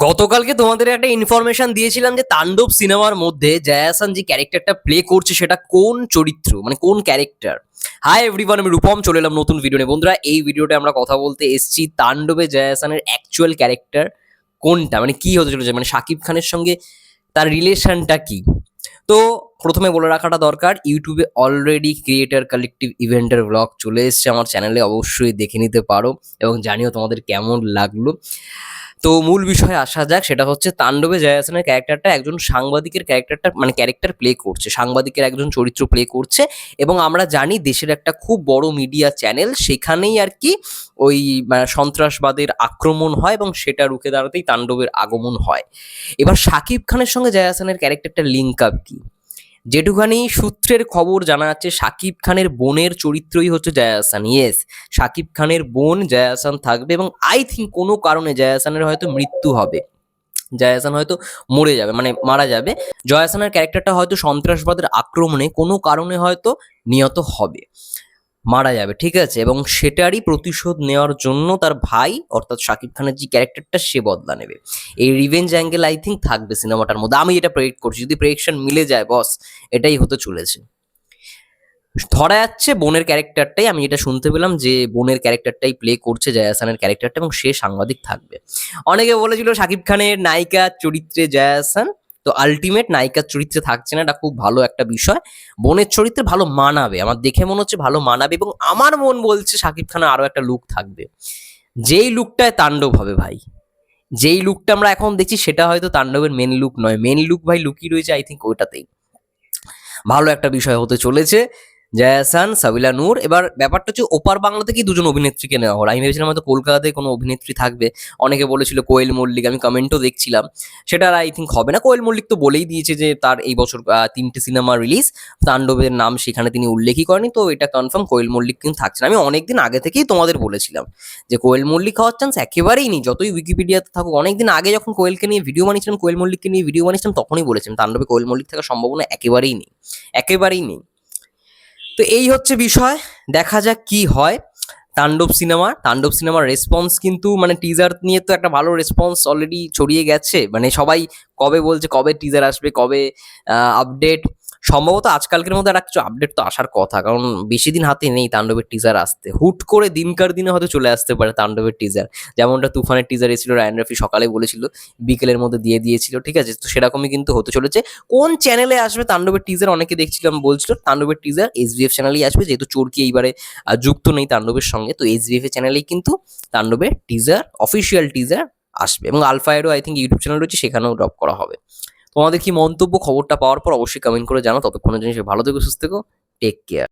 গতকালকে তোমাদের একটা ইনফরমেশন দিয়েছিলাম যে তাণ্ডব সিনেমার মধ্যে জয়া আহসান যে ক্যারেক্টারটা প্লে করছে সেটা কোন চরিত্র, মানে কোন ক্যারেক্টার। হাই এভরিওয়ান, আমি রূপম চলে এলাম নতুন ভিডিও নিয়ে। বন্ধুরা, এই ভিডিওতে আমরা কথা বলতে এসেছি তাণ্ডবে জয়া আহসানের অ্যাকচুয়াল ক্যারেক্টার কোনটা, মানে কি হতে চলেছে, মানে শাকিব খানের সঙ্গে তার রিলেশনটা কি। তো প্রথমে বলে রাখাটা দরকার, ইউটিউবে অলরেডি ক্রিয়েটার কালেকটিভ ইভেন্টের ব্লগ চলে এসছে আমার চ্যানেলে, অবশ্যই দেখে নিতে পারো এবং জানিও তোমাদের কেমন লাগলো। তো মূল বিষয়ে আসা যাক, সেটা হচ্ছে তাণ্ডবে জয়া আহসানের ক্যারেক্টারটা একজন সাংবাদিকের ক্যারেক্টারটা, মানে ক্যারেক্টার প্লে করছে, সাংবাদিকের একজন চরিত্র প্লে করছে। এবং আমরা জানি দেশের একটা খুব বড় মিডিয়া চ্যানেল, সেখানেই আর কি ওই সন্ত্রাসবাদের আক্রমণ হয় এবং সেটা রুখে দাঁড়াতেই তাণ্ডবের আগমন হয়। এবার শাকিব খানের সঙ্গে জয়া আহসানের ক্যারেক্টারটা লিঙ্ক আপ কি, যেটুখানি সূত্রের খবর জানা যাচ্ছে শাকিব খানের বোনের চরিত্রই হচ্ছে জয়া আহসান। ইয়েস, শাকিব খানের বোন জয়া আহসান থাকবে এবং আই থিঙ্ক কোনো কারণে জয়া আহসানের হয়তো মৃত্যু হবে, জয়া আহসান হয়তো মরে যাবে, মানে মারা যাবে। জয়া আহসানের ক্যারেক্টারটা হয়তো সন্ত্রাসবাদের আক্রমণে কোনো কারণে হয়তো নিহত হবে, মারা যাবে, ঠিক আছে। এবং সেটারই প্রতিশোধ নেওয়ার জন্য তার ভাই অর্থাৎ শাকিব খানের যে ক্যারেক্টারটা সে বদলা নেবে। এই রিভেঞ্জ অ্যাঙ্গেল আই থিঙ্ক থাকবে সিনেমাটার মধ্যে, আমি এটা প্রেডিক্ট করছি। যদি প্রেডিকশন মিলে যায় বস, এটাই হতে চলেছে। ধরা যাচ্ছে বোনের ক্যারেক্টারটাই, আমি এটা শুনতে পেলাম যে বোনের ক্যারেক্টারটাই প্লে করছে জয়া আহসানের ক্যারেক্টারটা এবং সে সাংবাদিক থাকবে। অনেকে বলেছিল শাকিব খানের নায়িকা চরিত্রে জয়া আহসান, তো আলটিমেট নায়িকার চরিত্রে থাকছে না, এটা খুব ভালো একটা বিষয়। বোনের চরিত্রে ভালো মানাবে, আমার দেখে মনে হচ্ছে ভালো মানাবে। এবং আমার মন বলছে শাকিব খানের আরো একটা লুক থাকবে, যেই লুকটায় তাণ্ডব হবে ভাই। যেই লুকটা আমরা এখন দেখছি সেটা হয়তো তাণ্ডবের মেন লুক নয়, মেন লুক ভাই লুকিয়ে রয়েছে আই থিঙ্ক ওইটাতেই। ভালো একটা বিষয় হতে চলেছে। জয়া আহসান, সাবিলা নূর। এবার ব্যাপারটা হচ্ছে ওপার বাংলা থেকেই দুজন অভিনেত্রীকে নেওয়া হলো। আমি ভেবেছিলাম হয়তো কলকাতাতে কোনো অভিনেত্রী থাকবে। অনেকে বলেছিল কোয়েল মল্লিক, আমি কমেন্টও দেখছিলাম। সেটা আই থিঙ্ক হবে না। কোয়েল মল্লিক তো বলেই দিয়েছে যে তার এই বছর ৩টে সিনেমা রিলিজ, তাণ্ডবের নাম সেখানে তিনি উল্লেখই করেনি, তো এটা কনফার্ম কোয়েল মল্লিক কিন্তু থাকছে না। আমি অনেকদিন আগে থেকেই তোমাদের বলেছিলাম যে কোয়েল মল্লিক হওয়ার চান্স একেবারেই নেই, যতই উইকিপিডিয়াতে থাকুক। অনেকদিন আগে যখন কোয়েলকে নিয়ে ভিডিও বানিয়েছিলাম, কোয়েল মল্লিককে নিয়ে ভিডিও বানিয়েছিলাম, তখনই বলেছিলাম তাণ্ডবে কোয়েল মল্লিক থাকার সম্ভাবনা একেবারেই নেই, একেবারেই নেই। তো এই হচ্ছে বিষয়, দেখা যাক কি হয়। তাণ্ডব সিনেমার রেসপন্স কিন্তু, মানে টিজার নিয়ে তো একটা ভালো রেসপন্স অলরেডি ছড়িয়ে গেছে, মানে সবাই কবে বলছে কবে টিজার আসবে, কবে আপডেট। সম্ভবত আজকালকের মধ্যে একটা কিছু আপডেট তো আসার কথা, কারণ বেশি দিন হাতে নেই তাণ্ডবের টিজার আসতে। হুট করে দিনকার দিনে হয়তো চলে আসতে পারে তাণ্ডবের টিজার, যেমনটা তুফানের টিজার এসেছিল, রায়ান রাফি সকালে বলেছিল, বিকেলের মধ্যে দিয়ে দিয়েছিল, ঠিক আছে। তো সেরকমই কিন্তু হতে চলেছে। কোন চ্যানেলে আসবে তাণ্ডবের টিজার অনেকে দেখছিলাম বলছিল, তাণ্ডবের টিজার এসবিএফ চ্যানেলেই আসবে, যেহেতু চরকি এইবারে যুক্ত নেই তাণ্ডবের সঙ্গে, তো এসবিএফ এর চ্যানেলেই কিন্তু তাণ্ডবের টিজার, অফিসিয়াল টিজার আসবে। এবং আলফায়েরও আই থিঙ্ক ইউটিউব চ্যানেল রয়েছে, সেখানেও ড্রপ করা হবে। তোমাদের কি মন্তব্য খবরটা পাওয়ার পর অবশ্যই কমেন্ট করে জানো। ততক্ষণের জন্য ভালো থেকো, সুস্থ থেকো, টেক কেয়ার।